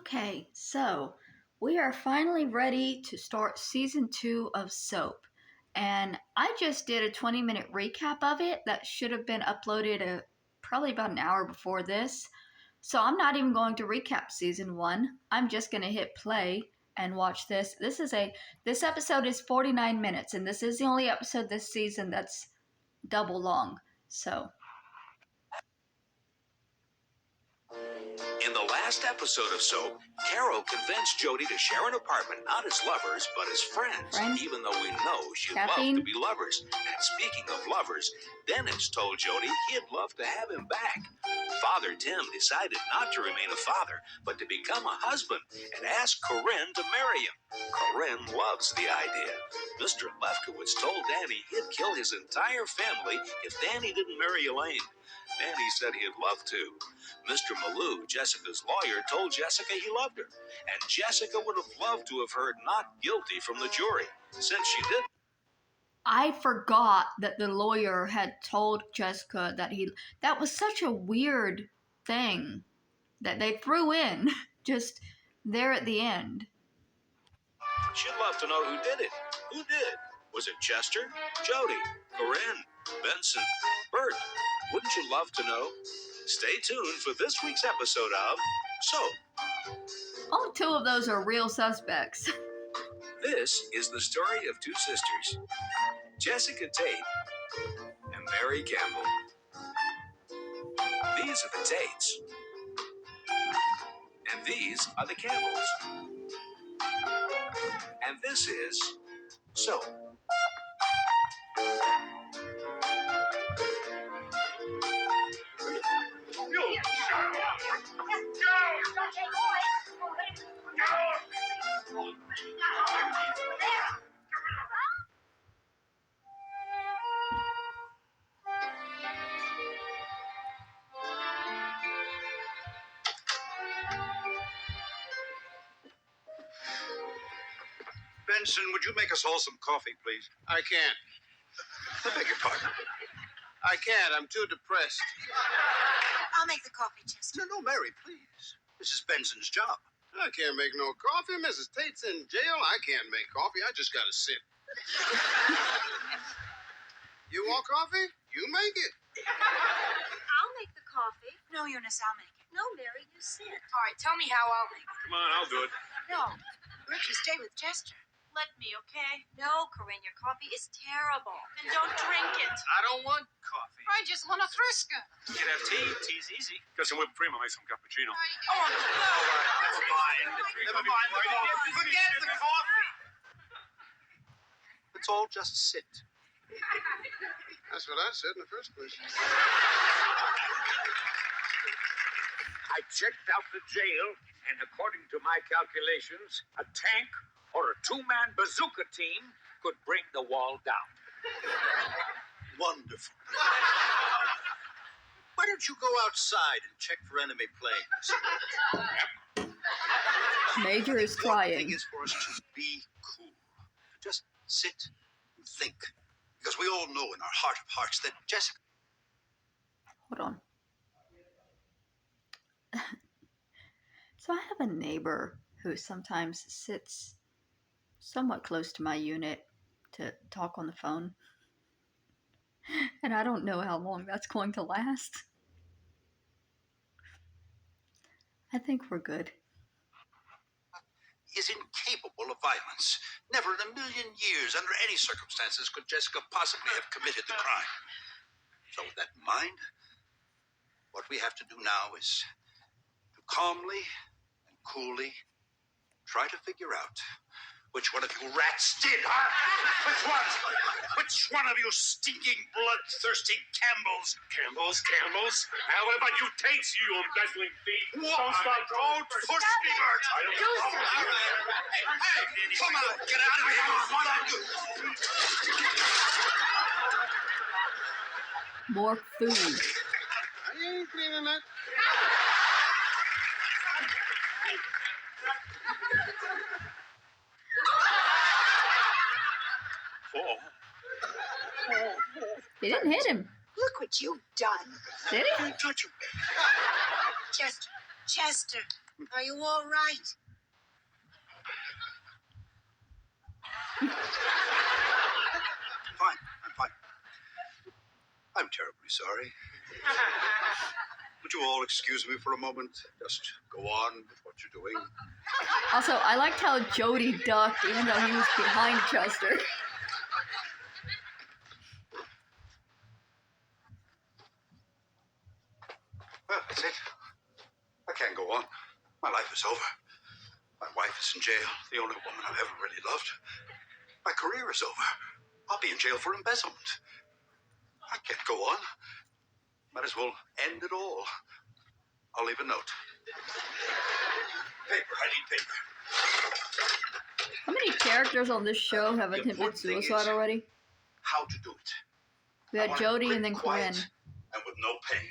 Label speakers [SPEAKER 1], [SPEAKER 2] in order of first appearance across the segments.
[SPEAKER 1] Okay, so we are finally ready to start season 2 of Soap. And I just did a 20-minute recap of it that should have been uploaded probably about an hour before this. So I'm not even going to recap season 1. I'm just going to hit play and watch this. This episode is 49 minutes, and this is the only episode this season that's double long. So
[SPEAKER 2] in the last episode of Soap, Carol convinced Jody to share an apartment not as lovers, but as friends. Even though we know she'd love to be lovers. And speaking of lovers, Dennis told Jody he'd love to have him back. Father Tim decided not to remain a father, but to become a husband and asked Corinne to marry him. Corinne loves the idea. Mr. Lefkowitz told Danny he'd kill his entire family if Danny didn't marry Elaine. Danny said he'd love to. Mr. Malou, Jessica's lawyer, told Jessica he loved her, and Jessica would have loved to have heard not guilty from the jury, since she didn't.
[SPEAKER 1] I forgot that the lawyer had told Jessica that was such a weird thing that they threw in just there at the end.
[SPEAKER 2] She'd love to know who did it. Who did? Was it Chester, Jody, Corinne, Benson, Bert? Wouldn't you love to know? Stay tuned for this week's episode of Soap.
[SPEAKER 1] All two of those are real suspects.
[SPEAKER 2] This is the story of two sisters, Jessica Tate and Mary Campbell. These are the Tates. And these are the Campbells. And this is Soap.
[SPEAKER 3] Benson, would you make us all some coffee, please?
[SPEAKER 4] I can't.
[SPEAKER 3] I beg your pardon.
[SPEAKER 4] I can't. I'm too depressed.
[SPEAKER 5] I'll make the coffee, Chester.
[SPEAKER 3] No, Mary, please. This is Benson's job.
[SPEAKER 4] I can't make no coffee. Mrs. Tate's in jail. I can't make coffee. I just gotta sit. You want coffee? You make it.
[SPEAKER 5] I'll make the coffee. No, Eunice, I'll make it. No, Mary, you sit. All right, tell me how I'll make it.
[SPEAKER 4] Come on, I'll do it.
[SPEAKER 5] No, Richie, stay with Chester. Let me, okay? No, Corinne, your coffee is terrible. Then don't drink it.
[SPEAKER 4] I don't want coffee.
[SPEAKER 5] I just want a Frisca.
[SPEAKER 4] You can have tea. Tea's easy. Got some whipped cream. I'll make some cappuccino.
[SPEAKER 5] Oh, no.
[SPEAKER 4] That's fine. Never mind. Forget the coffee.
[SPEAKER 3] Let's all just sit.
[SPEAKER 4] That's what I said in the first place.
[SPEAKER 6] I checked out the jail, and according to my calculations, a tank or a two-man bazooka team could bring the wall down.
[SPEAKER 3] Wonderful. Why don't you go outside and check for enemy planes?
[SPEAKER 1] Major is
[SPEAKER 3] The
[SPEAKER 1] trying.
[SPEAKER 3] thing is for us to be cool. Just sit and think. Because we all know in our heart of hearts that Jessica...
[SPEAKER 1] Hold on. So I have a neighbor who sometimes sits somewhat close to my unit to talk on the phone. And I don't know how long that's going to last. I think we're good.
[SPEAKER 3] is incapable of violence. Never in a million years, under any circumstances, could Jessica possibly have committed the crime. So with that in mind, what we have to do now is to calmly and coolly try to figure out which one of you rats did, huh? Which one? Which one of you stinking, bloodthirsty Campbells?
[SPEAKER 4] Campbell's? However, you Tates, you embezzling thief.
[SPEAKER 3] What? Don't push me, Bert. Hey, come on, get out of here. What I do?
[SPEAKER 1] More food.
[SPEAKER 4] I ain't cleaning that.
[SPEAKER 1] He didn't hit him.
[SPEAKER 5] Look what you've done.
[SPEAKER 1] Did he?
[SPEAKER 3] Don't touch him.
[SPEAKER 5] Chester, Are you all right?
[SPEAKER 3] Fine. I'm fine. I'm terribly sorry. Would you all excuse me for a moment? Just go on with what you're doing.
[SPEAKER 1] Also, I liked how Jody ducked even though he was behind Chester.
[SPEAKER 3] Well, that's it. I can't go on. My life is over. My wife is in jail, the only woman I've ever really loved. My career is over. I'll be in jail for embezzlement. I can't go on. Might as well end it all. I'll leave a note. Paper. I need paper.
[SPEAKER 1] How many characters on this show have attempted suicide already?
[SPEAKER 3] How to do it.
[SPEAKER 1] We had Jody and then Corinne.
[SPEAKER 3] And with no pain.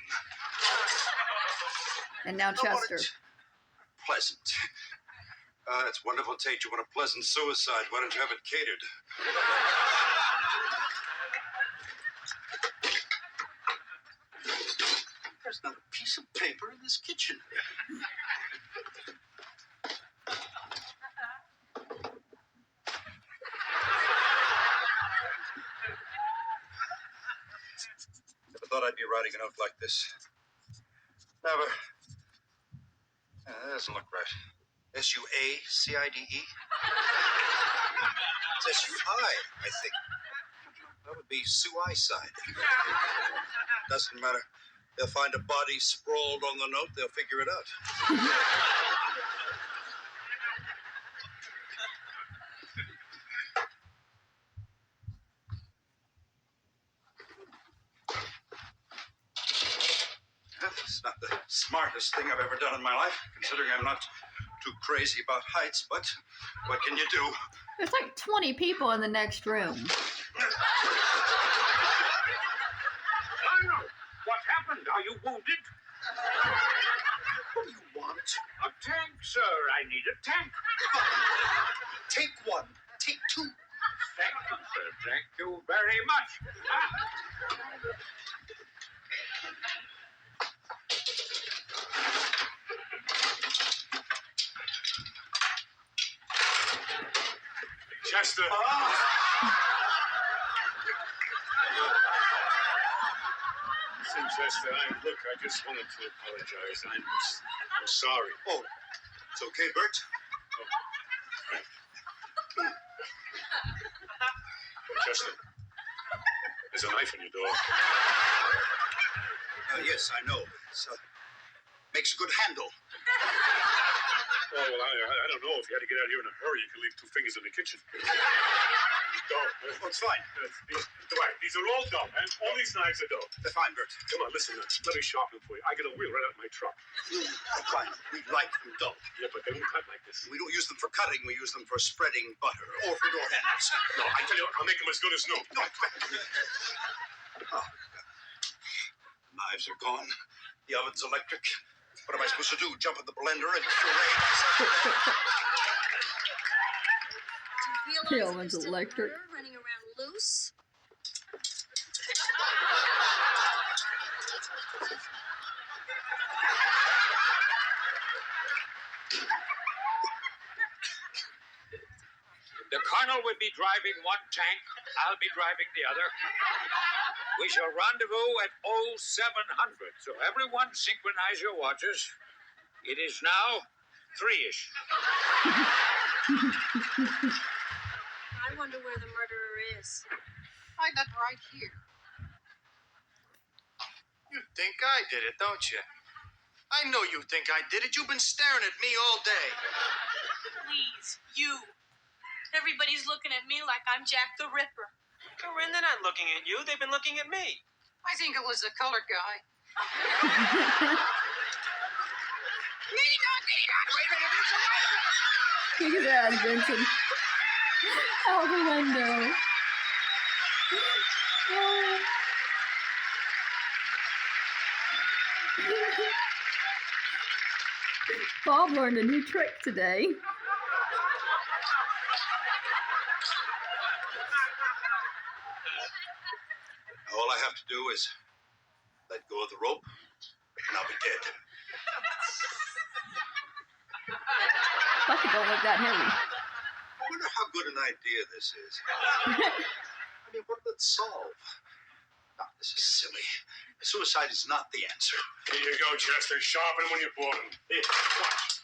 [SPEAKER 1] And now Chester.
[SPEAKER 3] Pleasant. It's wonderful, Tate. You want a pleasant suicide. Why don't you have it catered? There's not a piece of paper in this kitchen. Never thought I'd be writing a note like this. Never. That doesn't look right. S-U-A-C-I-D-E? It's S-U-I, I think. That would be suicide. Doesn't matter. They'll find a body sprawled on the note. They'll figure it out. It's not the smartest thing I've ever done in my life, considering I'm not too crazy about heights, but what can you do?
[SPEAKER 1] There's like 20 people in the next room.
[SPEAKER 6] Arnold, what happened? Are you wounded?
[SPEAKER 3] What do you want?
[SPEAKER 6] A tank, sir. I need a tank.
[SPEAKER 3] Take one. Take two.
[SPEAKER 6] Thank you, sir. Thank you very much. Chester. Listen, Chester, look, I just wanted to apologize. I'm sorry.
[SPEAKER 3] Oh, it's okay, Bert.
[SPEAKER 6] Chester, there's a knife in your door.
[SPEAKER 3] Yes, I know. It makes a good handle.
[SPEAKER 6] Oh, well, I don't know. If you had to get out of here in a hurry, you could leave 2 fingers in the kitchen.
[SPEAKER 3] Oh, it's fine.
[SPEAKER 6] These are all dull, and all these knives are dull.
[SPEAKER 3] They're fine, Bert.
[SPEAKER 6] Come on, listen. Let me sharpen them for you. I get a wheel right out of my truck.
[SPEAKER 3] Fine. We like them dull.
[SPEAKER 6] Yeah, but they don't cut like this.
[SPEAKER 3] We don't use them for cutting. We use them for spreading butter or for door handles.
[SPEAKER 6] No, I tell you, I'll make them as good as new.
[SPEAKER 3] No, knives are gone. The oven's electric. What am I supposed to do? Jump in the blender and puree myself?
[SPEAKER 5] Do you
[SPEAKER 1] The
[SPEAKER 5] realize
[SPEAKER 1] oven's
[SPEAKER 5] there's still
[SPEAKER 1] electric.
[SPEAKER 5] murder running around loose?
[SPEAKER 6] The colonel will be driving one tank. I'll be driving the other. We shall rendezvous at 0700. So everyone synchronize your watches. It is now 3-ish.
[SPEAKER 5] I wonder where the murderer is.
[SPEAKER 7] I got right here. You think I did it, don't you? I know you think I did it. You've been staring at me all day.
[SPEAKER 5] Please, you. Everybody's looking at me like I'm Jack the Ripper.
[SPEAKER 7] Corinne, they're not looking at you. They've been looking at me. I think it was the colored guy. Nina! Wait a minute,
[SPEAKER 1] Look at that, Vincent. Out the window. Oh. Bob learned a new trick today.
[SPEAKER 3] All I have to do is let go of the rope, and I'll be dead.
[SPEAKER 1] don't look that heavy.
[SPEAKER 3] I wonder how good an idea this is. I mean, what would it solve? No, this is silly. Suicide is not the answer.
[SPEAKER 4] Here you go, Chester. Sharpen when you bought them. Here, watch.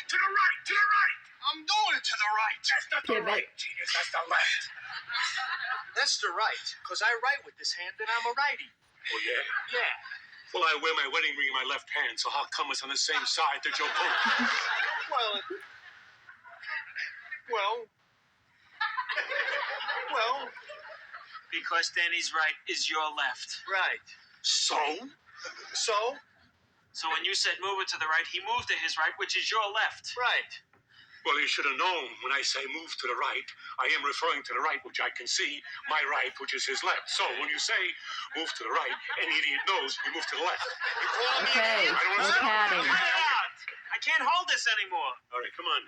[SPEAKER 7] To the right! To the right! I'm doing it to the right.
[SPEAKER 4] That's not the right, genius. That's the left.
[SPEAKER 7] That's the right, because I write with this hand and I'm a righty.
[SPEAKER 4] Oh, yeah?
[SPEAKER 7] Yeah.
[SPEAKER 4] Well, I wear my wedding ring in my left hand, so how come it's on the same side that you're pulling?
[SPEAKER 7] Well. Because Danny's right is your left. Right.
[SPEAKER 4] So?
[SPEAKER 7] So when you said move it to the right, he moved to his right, which is your left. Right.
[SPEAKER 4] Well, you should have known when I say move to the right, I am referring to the right, which I can see, my right, which is his left. So when you say move to the right, any idiot knows you move to the left.
[SPEAKER 1] Okay, no padding.
[SPEAKER 7] I can't hold this anymore.
[SPEAKER 4] All right, come on.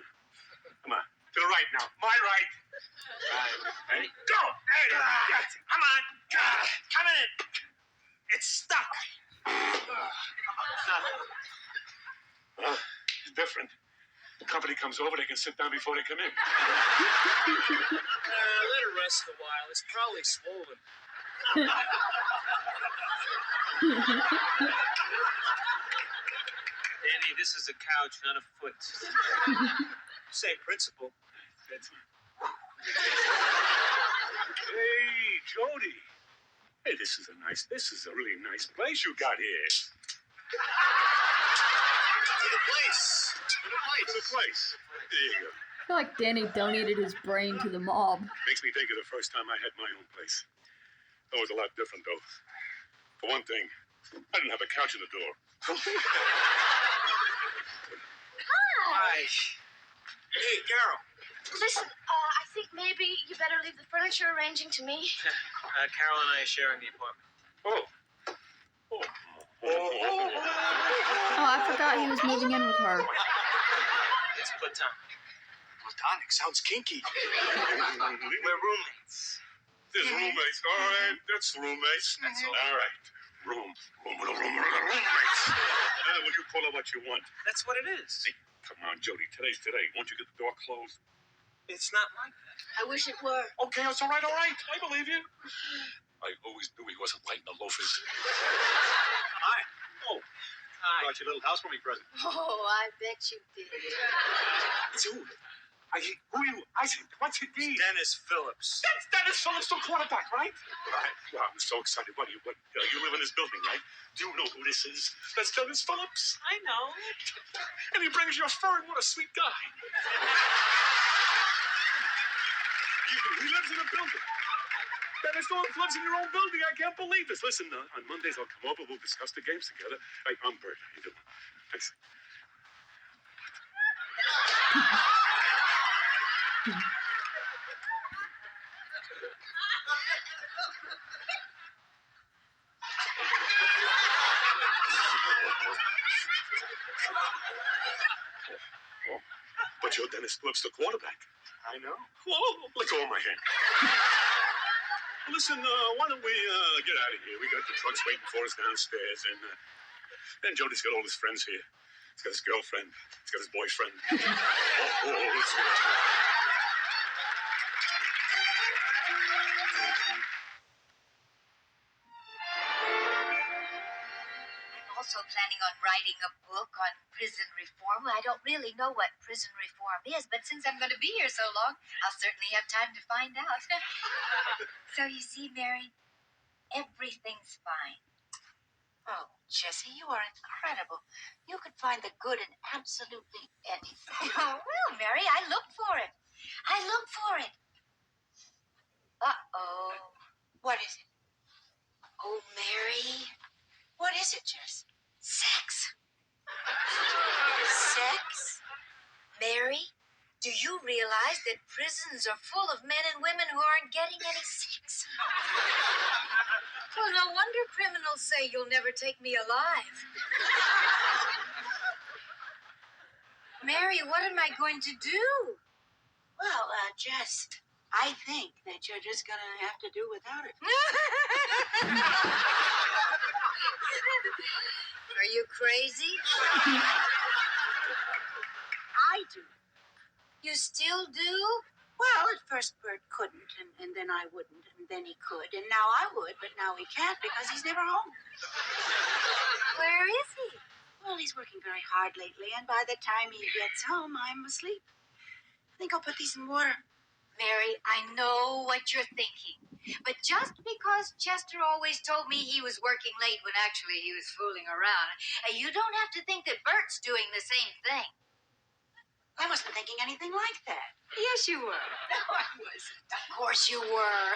[SPEAKER 4] Come on. To the right now. My right.
[SPEAKER 7] Right.
[SPEAKER 4] Ready? Go! Hey, that's it.
[SPEAKER 7] Come on. Come in. It's stuck.
[SPEAKER 4] It's different. The company comes over, they can sit down before they come in.
[SPEAKER 7] Let it rest a while. It's probably swollen. Danny, this is a couch, not a foot. Same principle.
[SPEAKER 4] Hey, Jody. Hey, this is a really nice place you got here.
[SPEAKER 7] To the place.
[SPEAKER 4] There you go.
[SPEAKER 1] I feel like Danny donated his brain to the mob.
[SPEAKER 4] Makes me think of the first time I had my own place. That was a lot different, though. For one thing, I didn't have a couch in the door.
[SPEAKER 7] Hi. Hey, Carol.
[SPEAKER 5] Listen, I think maybe you better leave the furniture arranging to me.
[SPEAKER 7] Carol and I are sharing the apartment.
[SPEAKER 1] Oh, I forgot he was moving in with her.
[SPEAKER 7] It's platonic. Platonic sounds kinky. We're roommates.
[SPEAKER 4] There's roommates. All right, that's roommates.
[SPEAKER 7] That's all.
[SPEAKER 4] All right. Roommates. Will you call it what you want?
[SPEAKER 7] That's what it is.
[SPEAKER 4] Hey, come on, Jody. Today's today. Won't you get the door closed?
[SPEAKER 7] It's not like that.
[SPEAKER 5] I wish it were.
[SPEAKER 4] Okay, that's all right. I believe you. I always knew he wasn't lighting the loafers.
[SPEAKER 7] Hi.
[SPEAKER 4] Oh,
[SPEAKER 7] Hi.
[SPEAKER 4] got your little housewarming present.
[SPEAKER 5] Oh, I bet you did.
[SPEAKER 4] It's who? Who are you? I said, what's your name?
[SPEAKER 7] Dennis Phillips.
[SPEAKER 4] That's Dennis Phillips, the quarterback, right? Right. Well, I'm so excited. What, you live in this building, right? Do you know who this is? That's Dennis Phillips.
[SPEAKER 7] I know.
[SPEAKER 4] And he brings you a fern. What a sweet guy. He lives in a building. Dennis Phillips lives in your own building. I can't believe this. Listen, on Mondays I'll come over. We'll discuss the games together. I'm Bert. How you doing? Thanks. But you're Dennis Phillips, the quarterback.
[SPEAKER 7] I know.
[SPEAKER 4] Whoa, let go of my hand. Listen, why don't we get out of here? We got the trucks waiting for us downstairs, and Jody's got all his friends here. He's got his girlfriend. He's got his boyfriend. Let's go.
[SPEAKER 8] Also planning on writing a book on prison reform. I don't really know what prison reform is, but since I'm going to be here so long, I'll certainly have time to find out. So you see, Mary, everything's fine.
[SPEAKER 5] Oh, Jessie, you are incredible. You could find the good in absolutely anything.
[SPEAKER 8] Oh, well, Mary, I looked for it. Uh-oh.
[SPEAKER 5] What is it?
[SPEAKER 8] Oh, Mary.
[SPEAKER 5] What is it, Jess?
[SPEAKER 8] Sex.
[SPEAKER 5] Sex?
[SPEAKER 8] Mary, do you realize that prisons are full of men and women who aren't getting any sex? Well, no wonder criminals say you'll never take me alive. Mary, what am I going to do?
[SPEAKER 5] Well, Jess, I think that you're just going to have to do without it.
[SPEAKER 8] Are you crazy?
[SPEAKER 5] I do.
[SPEAKER 8] You still do?
[SPEAKER 5] Well, at first Bert couldn't, and then I wouldn't, and then he could, and now I would, but now he can't because he's never home.
[SPEAKER 8] Where is he?
[SPEAKER 5] Well, he's working very hard lately, and by the time he gets home, I'm asleep. I think I'll put these in water.
[SPEAKER 8] Mary, I know what you're thinking. But just because Chester always told me he was working late when actually he was fooling around, you don't have to think that Bert's doing the same thing.
[SPEAKER 5] I wasn't thinking anything like that.
[SPEAKER 8] Yes, you were.
[SPEAKER 5] No, I wasn't.
[SPEAKER 8] Of course you were.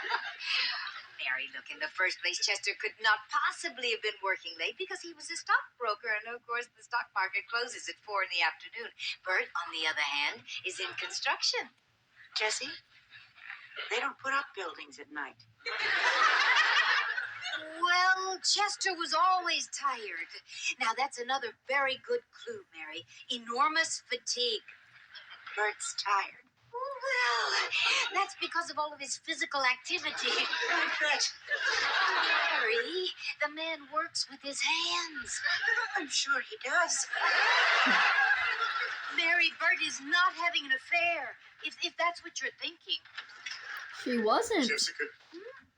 [SPEAKER 8] Mary, look, in the first place, Chester could not possibly have been working late because he was a stockbroker, and of course the stock market closes at 4 p.m. Bert, on the other hand, is in construction.
[SPEAKER 5] Jessie, they don't put up buildings at night.
[SPEAKER 8] Well, Chester was always tired. Now, that's another very good clue, Mary. Enormous fatigue.
[SPEAKER 5] Bert's tired.
[SPEAKER 8] Well, that's because of all of his physical activity. Mary, the man works with his hands.
[SPEAKER 5] I'm sure he does.
[SPEAKER 8] Mary, Bert is not having an affair, if that's what you're thinking.
[SPEAKER 1] She wasn't.
[SPEAKER 4] Jessica.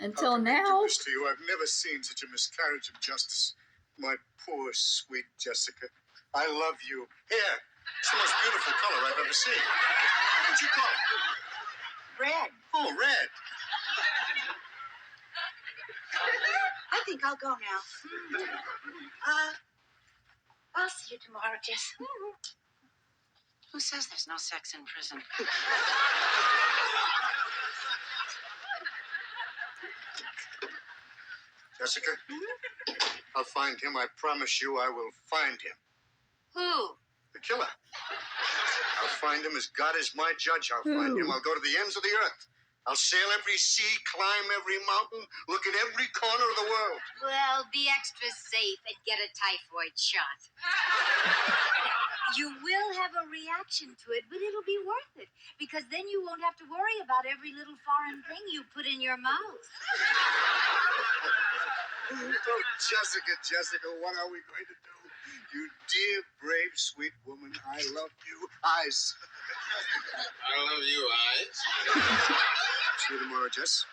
[SPEAKER 1] Until
[SPEAKER 4] how can I
[SPEAKER 1] now.
[SPEAKER 4] do this to you? I've never seen such a miscarriage of justice. My poor, sweet Jessica. I love you. Here. It's the most beautiful color I've ever seen. What'd you call it?
[SPEAKER 5] Red.
[SPEAKER 4] Oh, red.
[SPEAKER 5] I think I'll go now. I'll see you tomorrow, Jess. Who says there's no sex in prison?
[SPEAKER 4] Jessica, I'll find him. I promise you I will find him.
[SPEAKER 8] Who?
[SPEAKER 4] The killer. I'll find him as God is my judge. I'll find him. I'll go to the ends of the earth. I'll sail every sea, climb every mountain, look at every corner of the world.
[SPEAKER 8] Well, be extra safe and get a typhoid shot. You will have a reaction to it, but it'll be worth it, because then you won't have to worry about every little foreign thing you put in your mouth.
[SPEAKER 4] Oh, Jessica, what are we going to do? You dear, brave, sweet woman, I love you. Eyes.
[SPEAKER 7] I love you, Eyes.
[SPEAKER 4] See you tomorrow, Jess.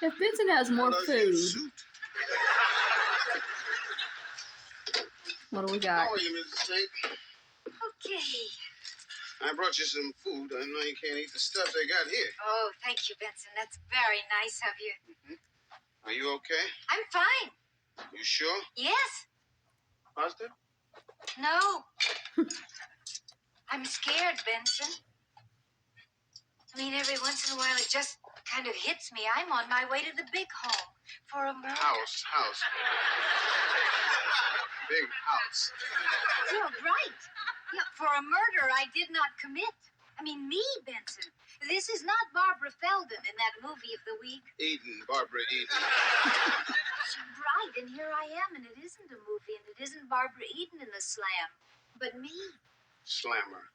[SPEAKER 1] If Vincent has more food. What do we got?
[SPEAKER 7] How are you, Mrs. Tate?
[SPEAKER 8] Okay.
[SPEAKER 7] I brought you some food. I know you can't eat the stuff they got here.
[SPEAKER 8] Oh, thank you, Benson. That's very nice of you.
[SPEAKER 7] Are you okay?
[SPEAKER 8] I'm fine.
[SPEAKER 7] You sure?
[SPEAKER 8] Yes.
[SPEAKER 7] Positive?
[SPEAKER 8] No. I'm scared, Benson. I mean, every once in a while it just kind of hits me. I'm on my way to the big home for a murder.
[SPEAKER 7] House. Big house.
[SPEAKER 8] You're right. Yeah, for a murder I did not commit. I mean, me, Benson. This is not Barbara Feldon in that movie of the week.
[SPEAKER 7] Barbara Eden.
[SPEAKER 8] She's right, and here I am, and it isn't a movie, and it isn't Barbara Eden in the slam, but me.
[SPEAKER 7] Slammer.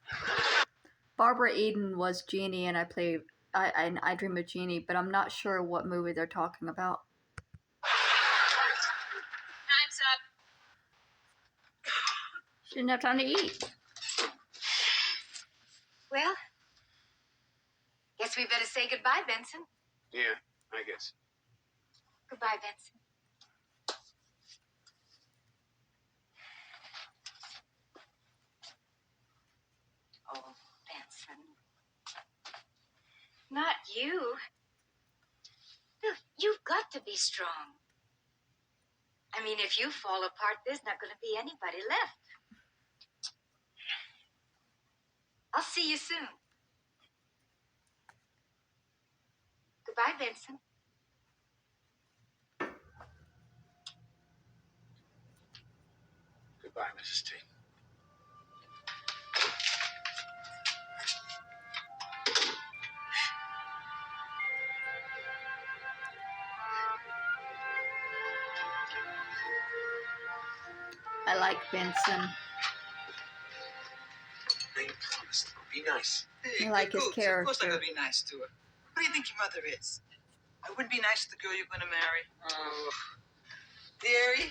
[SPEAKER 1] Barbara Eden was Jeannie, and I Dream of Jeannie, but I'm not sure what movie they're talking about.
[SPEAKER 5] Time's up.
[SPEAKER 1] She didn't have time to eat.
[SPEAKER 8] Well, guess we better say goodbye, Benson.
[SPEAKER 7] Yeah, I guess.
[SPEAKER 8] Goodbye, Benson. Oh, Benson. Not you. Look, you've got to be strong. I mean, if you fall apart, there's not going to be anybody left. I'll see you soon. Goodbye, Benson.
[SPEAKER 7] Goodbye, Mrs. Tate.
[SPEAKER 1] I like Benson.
[SPEAKER 2] Now you promised. Be nice.
[SPEAKER 9] Hey,
[SPEAKER 1] I like his character.
[SPEAKER 9] Of course I gotta be nice to her. What do you think your mother is? I wouldn't be nice to the girl you're gonna marry. Oh. Dearie,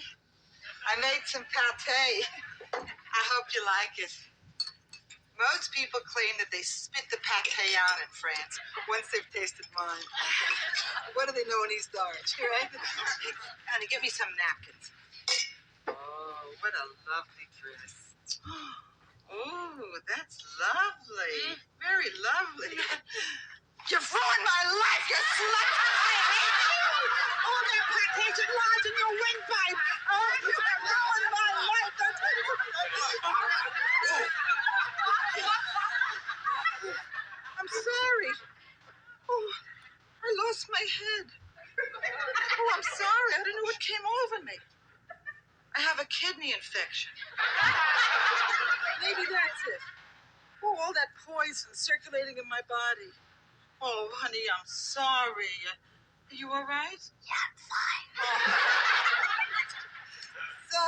[SPEAKER 9] I made some pate. I hope you like it. Most people claim that they spit the pate out in France once they've tasted mine. What do they know in East Orange, right? Hey, honey, get me some napkins. Oh, what a lovely dress. Oh, that's lovely. Very lovely. You've ruined my life, you slut! I hate you! All that pate should lodge in your windpipe. Oh, you have ruined my life. I'm sorry. Oh, I lost my head. Oh, I'm sorry. I don't know what came over me. I have a kidney infection. Maybe that's it. Oh, all that poison circulating in my body. Oh, honey, I'm sorry. Are you all right?
[SPEAKER 8] Yeah, I'm fine.
[SPEAKER 9] So,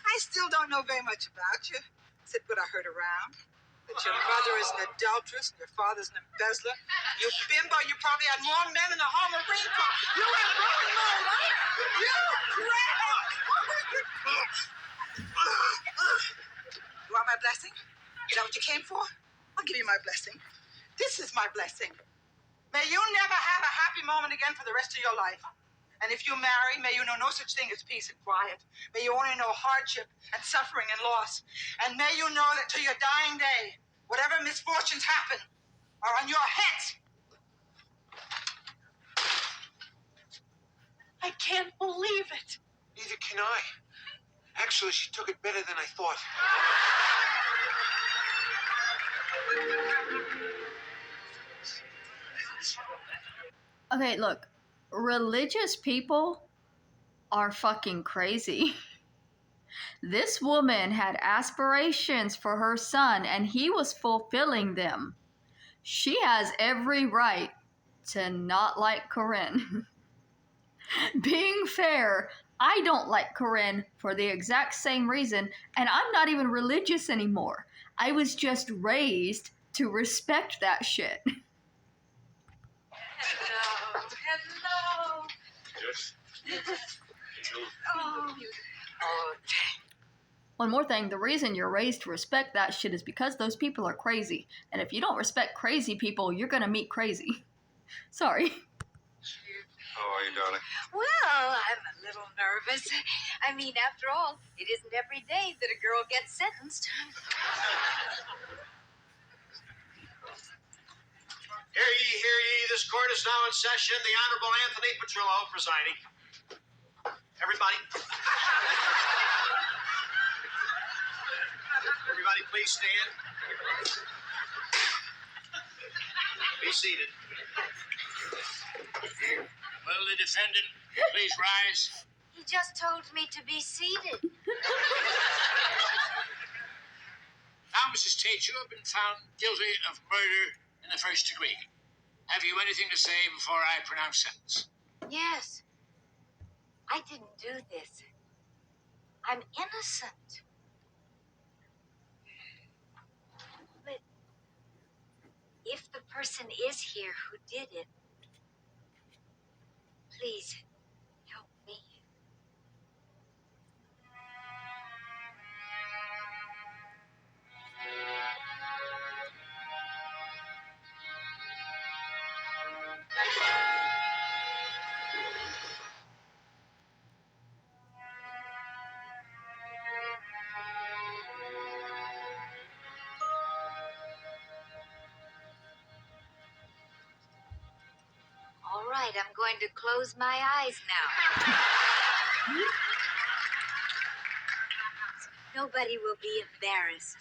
[SPEAKER 9] I still don't know very much about you, except what I heard around. That your mother is an adulteress and your father's an embezzler. You bimbo, you probably had more men in the whole Marine Corps. You ain't ruined my life. You You want my blessing? Is that what you came for? I'll give you my blessing. This is my blessing. May you never have a happy moment again for the rest of your life. And if you marry, may you know no such thing as peace and quiet. May you only know hardship and suffering and loss. And may you know that to your dying day, whatever misfortunes happen are on your heads. I can't believe it.
[SPEAKER 2] Neither can I. Actually, she took it better than I thought.
[SPEAKER 1] Okay, look. Religious people are fucking crazy. This woman had aspirations for her son, and he was fulfilling them. She has every right to not like Corinne. Being fair, I don't like Corinne for the exact same reason, and I'm not even religious anymore. I was just raised to respect that shit.
[SPEAKER 5] Hello.
[SPEAKER 6] Yes.
[SPEAKER 5] Oh.
[SPEAKER 1] One more thing, the reason you're raised to respect that shit is because those people are crazy. And if you don't respect crazy people, you're gonna meet crazy. Sorry.
[SPEAKER 2] How are you, darling?
[SPEAKER 8] Well, I'm a little nervous. I mean, after all, it isn't every day that a girl gets sentenced.
[SPEAKER 7] Hear ye, hear ye. This court is now in session. The Honorable Anthony Petrillo presiding. Everybody. Everybody, please stand. Be seated.
[SPEAKER 6] Will the defendant please rise?
[SPEAKER 8] He just told me to be seated.
[SPEAKER 6] Now, Mrs. Tate, you have been found guilty of murder in the first degree. Have you anything to say before I pronounce sentence?
[SPEAKER 8] Yes. I didn't do this. I'm innocent. But if the person is here who did it, please help me. All right, I'm going to close my eyes now. Nobody will be embarrassed.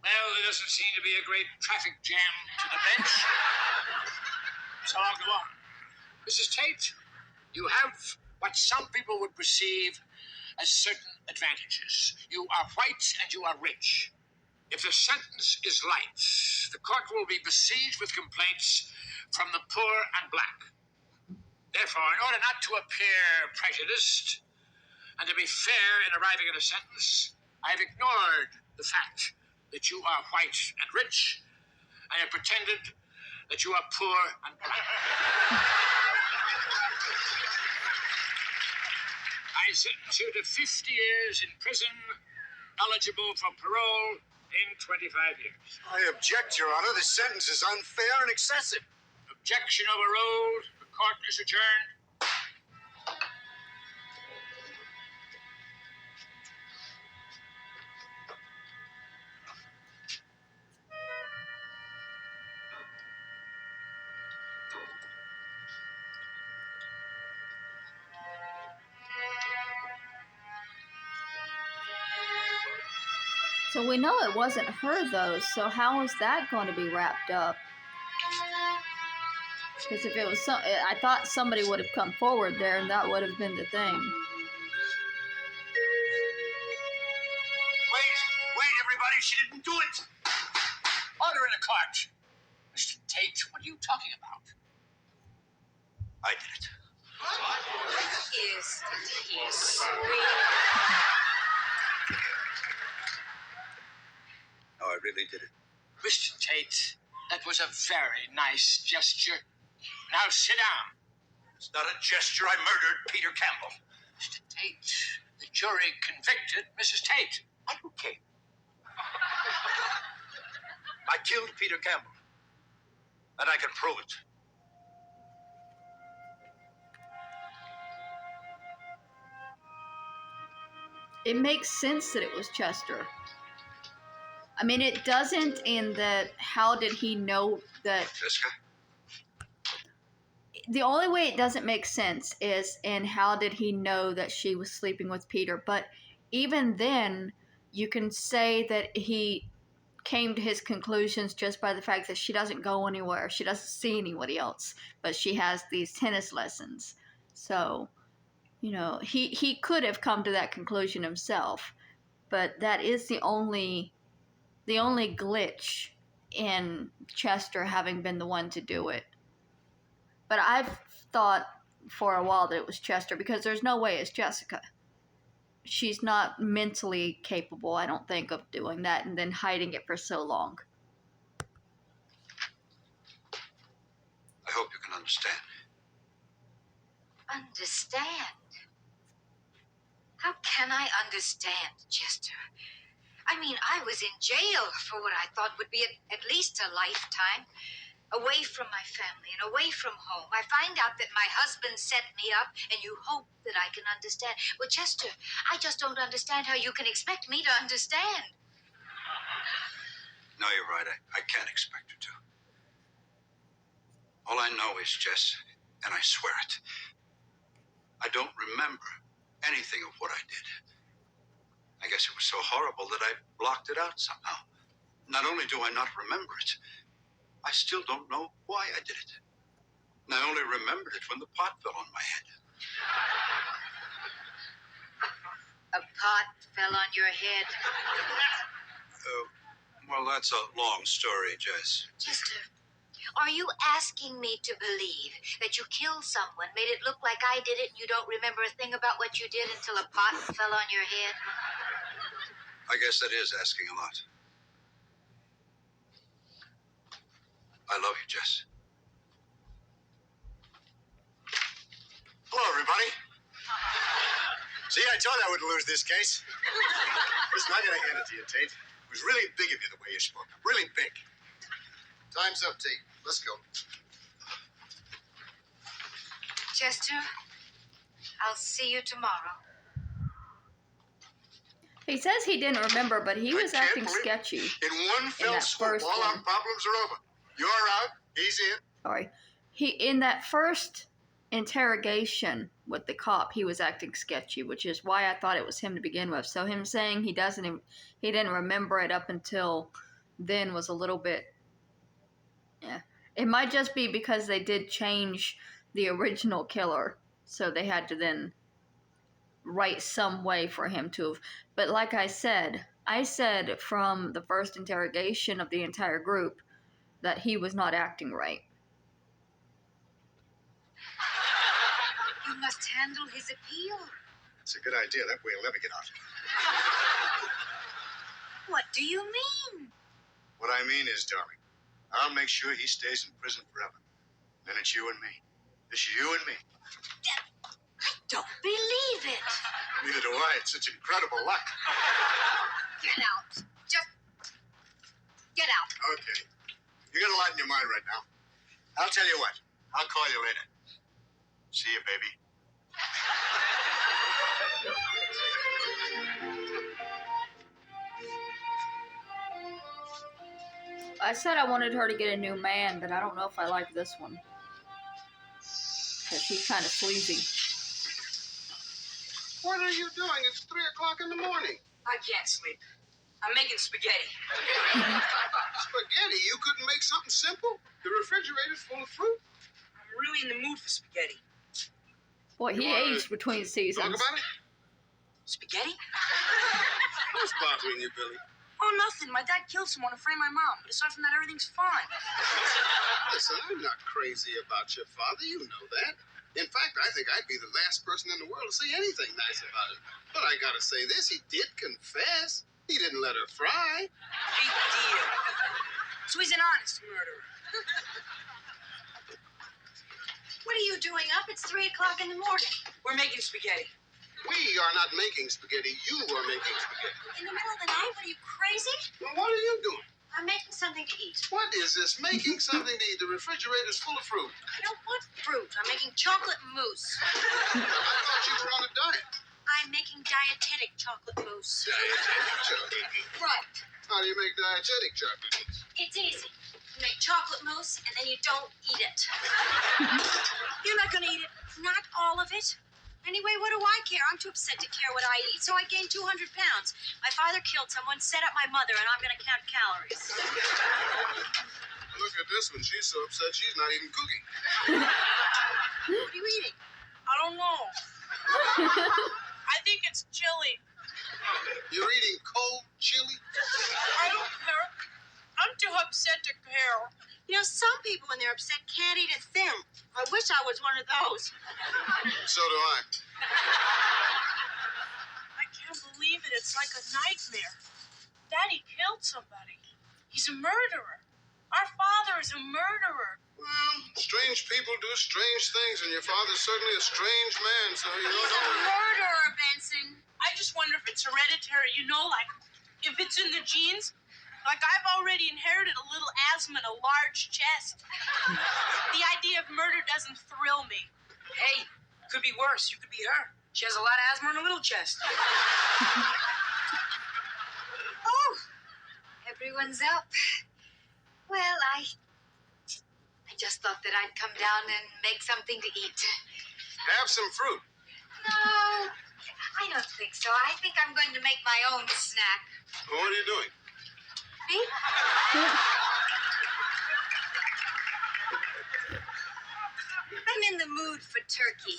[SPEAKER 6] Well, there doesn't seem to be a great traffic jam to the bench. So I'll go on. Mrs. Tate, you have what some people would perceive as certain advantages. You are white and you are rich. If the sentence is light, the court will be besieged with complaints from the poor and black. Therefore, in order not to appear prejudiced, and to be fair in arriving at a sentence, I have ignored the fact that you are white and rich. I have pretended that you are poor and blind. I sentence you to 50 years in prison, eligible for parole in 25 years.
[SPEAKER 4] I object, Your Honor. This sentence is unfair and excessive.
[SPEAKER 6] Objection overruled. The court is adjourned.
[SPEAKER 1] So we know it wasn't her, though, so how is that going to be wrapped up? Because if it was I thought somebody would have come forward there, and that would have been the thing.
[SPEAKER 6] Wait, everybody, she didn't do it! Order in the cart. Mr. Tate, what are you talking about?
[SPEAKER 3] I did it.
[SPEAKER 8] Isn't he sweet?
[SPEAKER 3] No, I really did it.
[SPEAKER 6] Mr. Tate, that was a very nice gesture. Now sit down.
[SPEAKER 3] It's not a gesture. I murdered Peter Campbell.
[SPEAKER 6] Mr. Tate, the jury convicted Mrs. Tate.
[SPEAKER 3] I don't care. I killed Peter Campbell. And I can prove it.
[SPEAKER 1] It makes sense that it was Chester. I mean, it doesn't in that how did he know that...
[SPEAKER 3] Jessica?
[SPEAKER 1] The only way it doesn't make sense is in how did he know that she was sleeping with Peter. But even then, you can say that he came to his conclusions just by the fact that she doesn't go anywhere. She doesn't see anybody else. But she has these tennis lessons. So, you know, he could have come to that conclusion himself. But that is the only glitch in Chester having been the one to do it. But I've thought for a while that it was Chester because there's no way it's Jessica. She's not mentally capable, I don't think, of doing that and then hiding it for so long.
[SPEAKER 3] I hope you can understand.
[SPEAKER 8] Understand? How can I understand, Chester? I mean, I was in jail for what I thought would be at least a lifetime. Away from my family and away from home. I find out that my husband set me up, and you hope that I can understand. Well, Chester, I just don't understand how you can expect me to understand.
[SPEAKER 3] No, you're right. I can't expect you to. All I know is, Jess, and I swear it, I don't remember anything of what I did. I guess it was so horrible that I blocked it out somehow. Not only do I not remember it, I still don't know why I did it. And I only remembered it when the pot fell on my head.
[SPEAKER 8] A pot fell on your head?
[SPEAKER 3] Well, that's a long story, Jess.
[SPEAKER 8] Chester, are you asking me to believe that you killed someone, made it look like I did it, and you don't remember a thing about what you did until a pot fell on your head?
[SPEAKER 3] I guess that is asking a lot. I love you, Jess.
[SPEAKER 4] Hello, everybody. See, I told you I wouldn't lose this case. Listen, I gotta hand it to you, Tate. It was really big of you the way you spoke up. Really big. Time's up, Tate. Let's go.
[SPEAKER 8] Chester, I'll see you tomorrow.
[SPEAKER 1] He says he didn't remember, but he was acting sketchy.
[SPEAKER 4] In one fell swoop, all our problems are over. You're out. He's in.
[SPEAKER 1] Sorry. In that first interrogation with the cop, he was acting sketchy, which is why I thought it was him to begin with. So him saying he didn't remember it up until then was a little bit, yeah. It might just be because they did change the original killer, so they had to then write some way for him to have. But like I said from the first interrogation of the entire group that he was not acting right.
[SPEAKER 8] must handle his appeal.
[SPEAKER 4] It's a good idea. That way he'll never get out.
[SPEAKER 8] What do you mean?
[SPEAKER 4] What I mean is, darling, I'll make sure he stays in prison forever. Then it's you and me. It's you and me.
[SPEAKER 8] I don't believe it.
[SPEAKER 4] Neither do I. It's such incredible luck.
[SPEAKER 8] Get out. Just get out.
[SPEAKER 4] Okay. You got a lot in your mind right now. I'll tell you what. I'll call you later. See you, baby.
[SPEAKER 1] I said I wanted her to get a new man, but I don't know if I like this one. Because he's kind of sleazy.
[SPEAKER 7] What are you doing? It's 3 o'clock in the morning.
[SPEAKER 9] I can't sleep. I'm making spaghetti.
[SPEAKER 7] Spaghetti? You couldn't make something simple? The refrigerator's full of fruit.
[SPEAKER 9] I'm really in the mood for spaghetti.
[SPEAKER 1] Boy, he aged between seasons.
[SPEAKER 7] Talk about it?
[SPEAKER 9] Spaghetti?
[SPEAKER 7] What's bothering you, Billy?
[SPEAKER 9] Oh, nothing. My dad killed someone to frame my mom. But aside from that, everything's fine.
[SPEAKER 7] Listen, I'm not crazy about your father. You know that. In fact, I think I'd be the last person in the world to say anything nice about him. But I gotta say this, he did confess. He didn't let her fry.
[SPEAKER 9] Big deal. So he's an honest murderer.
[SPEAKER 5] What are you doing up? It's 3 o'clock in the morning.
[SPEAKER 9] We're making spaghetti.
[SPEAKER 7] We are not making spaghetti. You are making spaghetti.
[SPEAKER 5] In the middle of the night? What are you, crazy?
[SPEAKER 7] Well, what are you doing?
[SPEAKER 5] I'm making something to eat.
[SPEAKER 7] What is this? Making something to eat? The refrigerator's full of fruit.
[SPEAKER 5] I don't want fruit. I'm making chocolate mousse.
[SPEAKER 7] I thought you were on a diet.
[SPEAKER 5] I'm making dietetic chocolate mousse.
[SPEAKER 7] Dietetic chocolate.
[SPEAKER 5] Right.
[SPEAKER 7] How do you make dietetic chocolate mousse?
[SPEAKER 5] It's easy. You make chocolate mousse, and then you don't eat it. You're not going to eat it. Not all of it. Anyway, what do I care? I'm too upset to care what I eat, so I gained 200 pounds. My father killed someone, set up my mother, and I'm going to count calories.
[SPEAKER 7] Look at this one. She's so upset she's not even cooking.
[SPEAKER 5] What are you eating?
[SPEAKER 9] I don't know. I think it's chili.
[SPEAKER 7] You're eating cold chili?
[SPEAKER 9] I don't care. I'm too upset to care.
[SPEAKER 5] You know, some people, when they're upset, can't eat a thing. I wish I was one of those.
[SPEAKER 7] So do I.
[SPEAKER 9] I can't believe it. It's like a nightmare. Daddy killed somebody. He's a murderer. Our father is a murderer.
[SPEAKER 7] Well, strange people do strange things, and your father's certainly a strange man, so you
[SPEAKER 5] He's a
[SPEAKER 7] don't know.
[SPEAKER 5] murderer, Benson.
[SPEAKER 9] I just wonder if it's hereditary, you know, like if it's in the genes. Like I've already inherited a little asthma and a large chest. The idea of murder doesn't thrill me. Hey, could be worse. You could be her. She has a lot of asthma and a little chest.
[SPEAKER 8] Oh, everyone's up. Well, I just thought that I'd come down and make something to eat.
[SPEAKER 7] Have some fruit.
[SPEAKER 8] No, I don't think so. I think I'm going to make my own snack.
[SPEAKER 7] Well, what are you doing?
[SPEAKER 8] Me? I'm in the mood for turkey.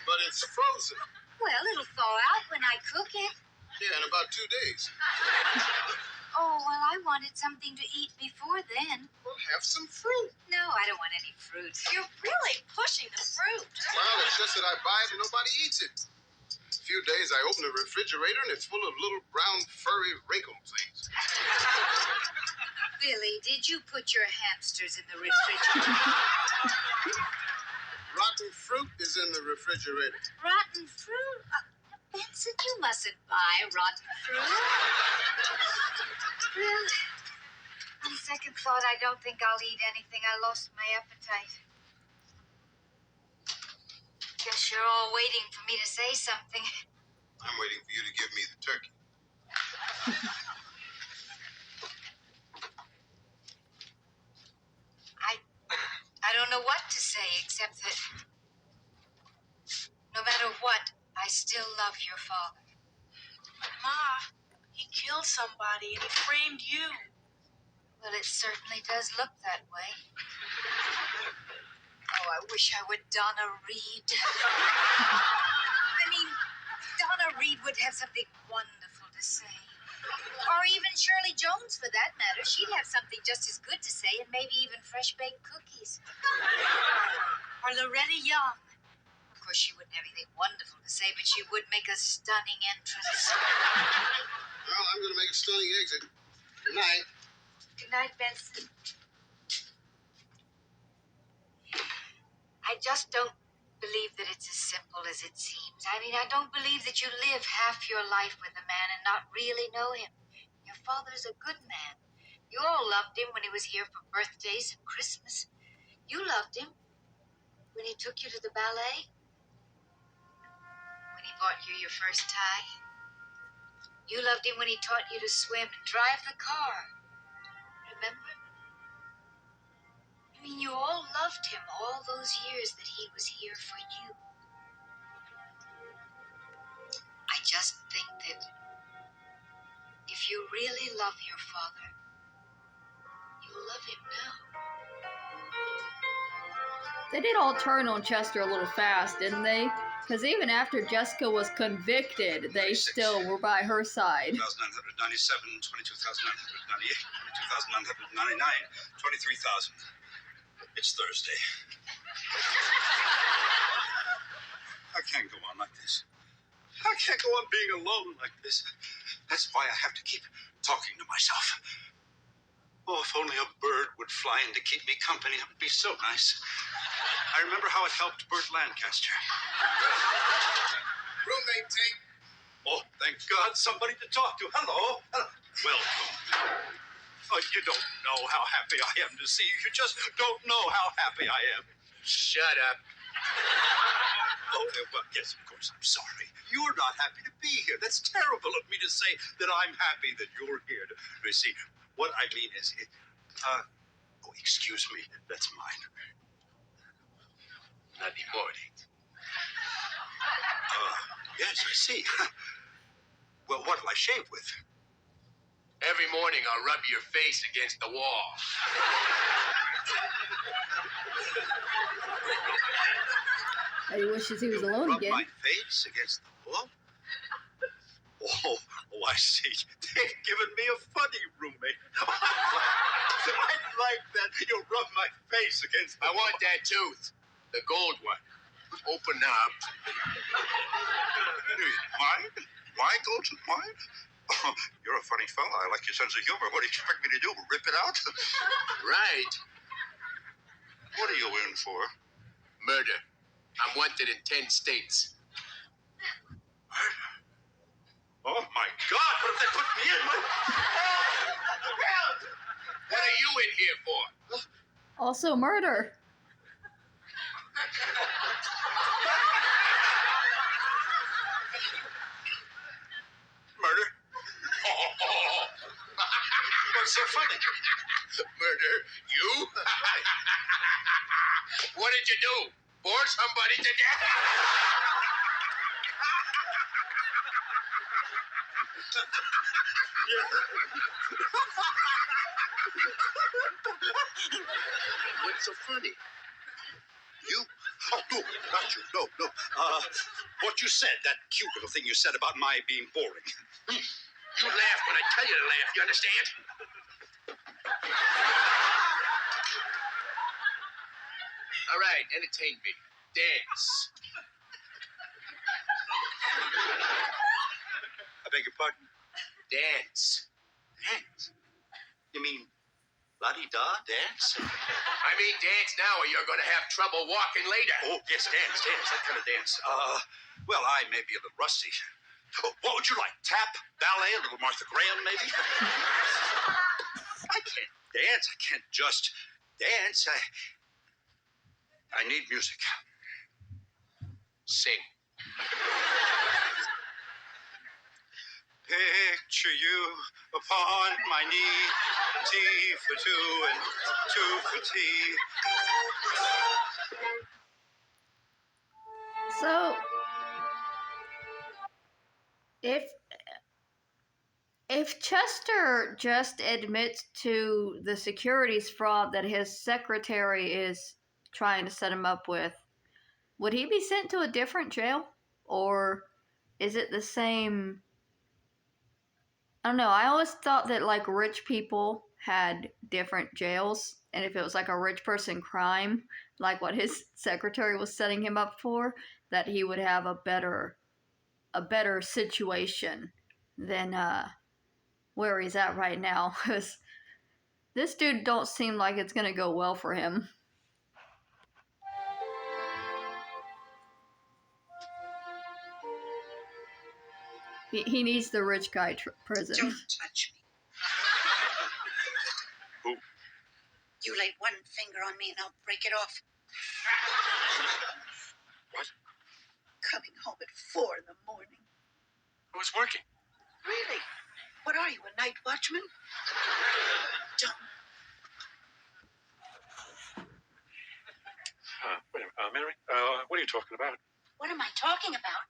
[SPEAKER 7] But it's frozen.
[SPEAKER 8] Well, it'll thaw out when I cook it.
[SPEAKER 7] Yeah, in about 2 days.
[SPEAKER 8] Oh, well, I wanted something to eat before then.
[SPEAKER 7] Well, have some fruit.
[SPEAKER 8] No, I don't want any fruit.
[SPEAKER 5] You're really pushing the fruit.
[SPEAKER 7] Well, it's just that I buy it and nobody eats it. A few days I open the refrigerator and it's full of little brown furry wrinkle things.
[SPEAKER 8] Billy, did you put your hamsters in the refrigerator?
[SPEAKER 7] Rotten fruit is in the refrigerator.
[SPEAKER 8] Rotten fruit? Benson, you mustn't buy rotten fruit. Well, on second thought, I don't think I'll eat anything. I lost my appetite. Guess you're all waiting for me to say something.
[SPEAKER 7] I'm waiting for you to give me the turkey.
[SPEAKER 8] I don't know what to say except that no matter what, I still love your father.
[SPEAKER 9] Ma, he killed somebody and he framed you.
[SPEAKER 8] Well, it certainly does look that way. Oh, I wish I were Donna Reed. I mean, Donna Reed would have something wonderful to say. Or even Shirley Jones, for that matter. She'd have something just as good to say, and maybe even fresh-baked cookies.
[SPEAKER 5] Or Loretta Young.
[SPEAKER 8] course, she wouldn't have anything wonderful to say, but she would make a stunning entrance.
[SPEAKER 7] Well, I'm going to make a stunning exit. Good night.
[SPEAKER 8] Good night, Benson. I just don't believe that it's as simple as it seems. I mean, I don't believe that you live half your life with a man and not really know him. Your father's a good man. You all loved him when he was here for birthdays and Christmas. You loved him when he took you to the ballet. When he bought you your first tie. You loved him when he taught you to swim and drive the car. Remember? I mean, you all loved him all those years that he was here for you. I just think that if you really love your father, you'll love him now.
[SPEAKER 1] They did all turn on Chester a little fast, didn't they? Because even after Jessica was convicted, they still were by her side.
[SPEAKER 3] 2,997, 22,998, 22,999, 23,000. It's Thursday. I can't go on like this. I can't go on being alone like this. That's why I have to keep talking to myself. Oh, if only a bird would fly in to keep me company, it would be so nice. I remember how it helped Burt Lancaster.
[SPEAKER 7] Roommate tape.
[SPEAKER 3] Oh, thank God, somebody to talk to. Hello. Welcome. Oh, you don't know how happy I am to see you. You just don't know how happy I am.
[SPEAKER 7] Shut up.
[SPEAKER 3] Oh, well, yes, of course, I'm sorry. You're not happy to be here. That's terrible of me to say that I'm happy that you're here. You see, what I mean is, oh, excuse me, that's mine.
[SPEAKER 7] Not anymore, Nate.
[SPEAKER 3] Yes, I see. Well, what'll I shave with?
[SPEAKER 7] Every morning I'll rub your face against the wall.
[SPEAKER 1] He wishes he was alone
[SPEAKER 3] Rub
[SPEAKER 1] again.
[SPEAKER 3] my face against the wall? Oh, I see. They've given me a funny roommate. I'd like that. You'll rub my face against the
[SPEAKER 7] I want that tooth. The gold one. Open up.
[SPEAKER 3] Mine? My golden mine? Oh, you're a funny fella. I like your sense of humor. What do you expect me to do? Rip it out?
[SPEAKER 7] Right.
[SPEAKER 3] What are you in for?
[SPEAKER 7] Murder. I'm wanted in 10 states.
[SPEAKER 3] Oh, my God. What if they put me in?
[SPEAKER 7] What are you in here for?
[SPEAKER 1] Also murder.
[SPEAKER 3] Murder? What's so funny?
[SPEAKER 7] Murder? You? What did you do? Bore somebody to death? What's so funny?
[SPEAKER 3] You? Oh, no, not you. No, no. What you said, that cute little thing you said about my being boring.
[SPEAKER 7] You laugh when I tell you to laugh, you understand? All right, entertain me. Dance.
[SPEAKER 3] I beg your pardon?
[SPEAKER 7] Dance.
[SPEAKER 3] Dance? You mean la-di-da dance?
[SPEAKER 7] I mean dance now or you're going to have trouble walking later.
[SPEAKER 3] Oh, yes, dance, that kind of dance. Well, I may be a little rusty. Oh, what would you like? Tap, ballet, a little Martha Graham, maybe? I can't dance. I can't just dance. I need music.
[SPEAKER 7] Sing.
[SPEAKER 3] Picture you upon my knee, tea for two and two for tea.
[SPEAKER 1] So, if Chester just admits to the securities fraud that his secretary is trying to set him up with, would he be sent to a different jail? Or is it the same? I don't know. I always thought that like rich people had different jails, and if it was like a rich person crime, like what his secretary was setting him up for, that he would have a better situation than where he's at right now. Because this dude don't seem like it's gonna go well for him. He needs the rich guy prison.
[SPEAKER 9] Don't touch me.
[SPEAKER 3] Who?
[SPEAKER 9] You lay one finger on me and I'll break it off.
[SPEAKER 3] What?
[SPEAKER 9] Coming home at 4 in the morning.
[SPEAKER 3] I was working.
[SPEAKER 9] Really? What are you, a night watchman? Don't.
[SPEAKER 3] Wait a minute. Mary, what are you talking about?
[SPEAKER 9] What am I talking about?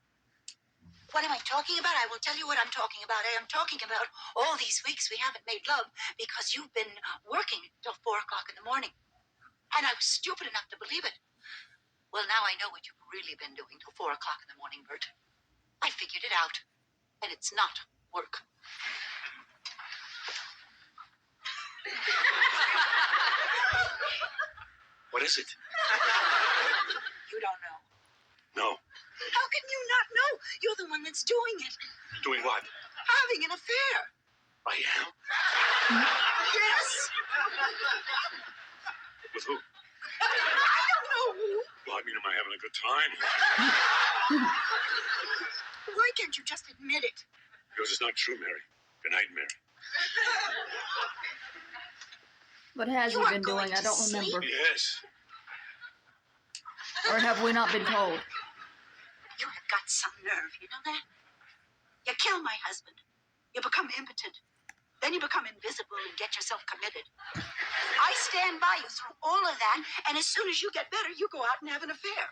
[SPEAKER 9] What am I talking about? I will tell you what I'm talking about. I am talking about all these weeks we haven't made love because you've been working till 4 o'clock in the morning. And I was stupid enough to believe it. Well, now I know what you've really been doing till 4 o'clock in the morning, Bert. I figured it out. And it's not work.
[SPEAKER 3] What is it?
[SPEAKER 9] You don't know.
[SPEAKER 3] No.
[SPEAKER 9] How can you not know? You're the one that's doing it.
[SPEAKER 3] Doing what?
[SPEAKER 9] Having an affair.
[SPEAKER 3] I am?
[SPEAKER 9] Yes.
[SPEAKER 3] With who?
[SPEAKER 9] I don't know who.
[SPEAKER 3] Well, I mean, am I having a good time?
[SPEAKER 9] Why can't you just admit it?
[SPEAKER 3] Because it's not true, Mary. Good night, Mary.
[SPEAKER 1] What has he been doing? I don't remember.
[SPEAKER 3] Yes.
[SPEAKER 1] Or have we not been told?
[SPEAKER 9] You have got some nerve, you know that? You kill my husband. You become impotent. Then you become invisible and get yourself committed. I stand by you through all of that, and as soon as you get better, you go out and have an affair.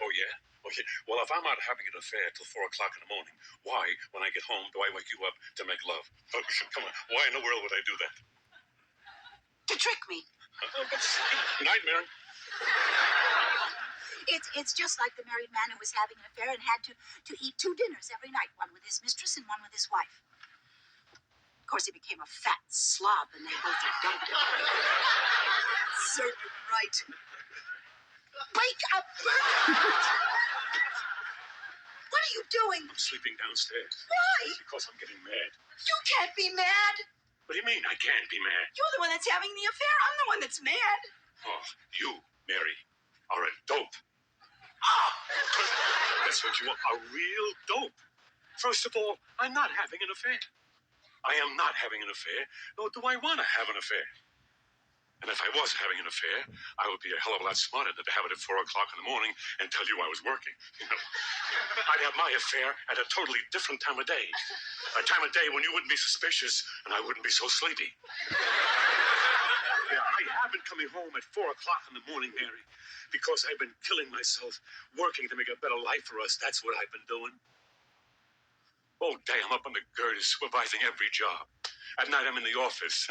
[SPEAKER 3] Oh, yeah? Okay. Well, if I'm out having an affair till 4 o'clock in the morning, why, when I get home, do I wake you up to make love? Oh, come on. Why in the world would I do that?
[SPEAKER 9] To trick me.
[SPEAKER 3] Good night, Mary.
[SPEAKER 9] It's just like the married man who was having an affair and had to eat 2 dinners every night, one with his mistress and one with his wife. Of course, he became a fat slob, and they both are dumped him. Serve him right. Wake up, Bert! What are you doing?
[SPEAKER 3] I'm sleeping downstairs.
[SPEAKER 9] Why?
[SPEAKER 3] Because I'm getting mad.
[SPEAKER 9] You can't be mad.
[SPEAKER 3] What do you mean I can't be mad?
[SPEAKER 9] You're the one that's having the affair. I'm the one that's mad.
[SPEAKER 3] Oh, you, Mary, are a dope. Oh! That's what you are, a real dope. First of all, I'm not having an affair. I am not having an affair, nor do I want to have an affair. And if I was having an affair, I would be a hell of a lot smarter than to have it at 4 o'clock in the morning and tell you I was working. You know, I'd have my affair at a totally different time of day. A time of day when you wouldn't be suspicious and I wouldn't be so sleepy. Yeah, I have been coming home at 4 o'clock in the morning, Mary, because I've been killing myself, working to make a better life for us. That's what I've been doing. All day I'm up on the girders supervising every job. At night I'm in the office,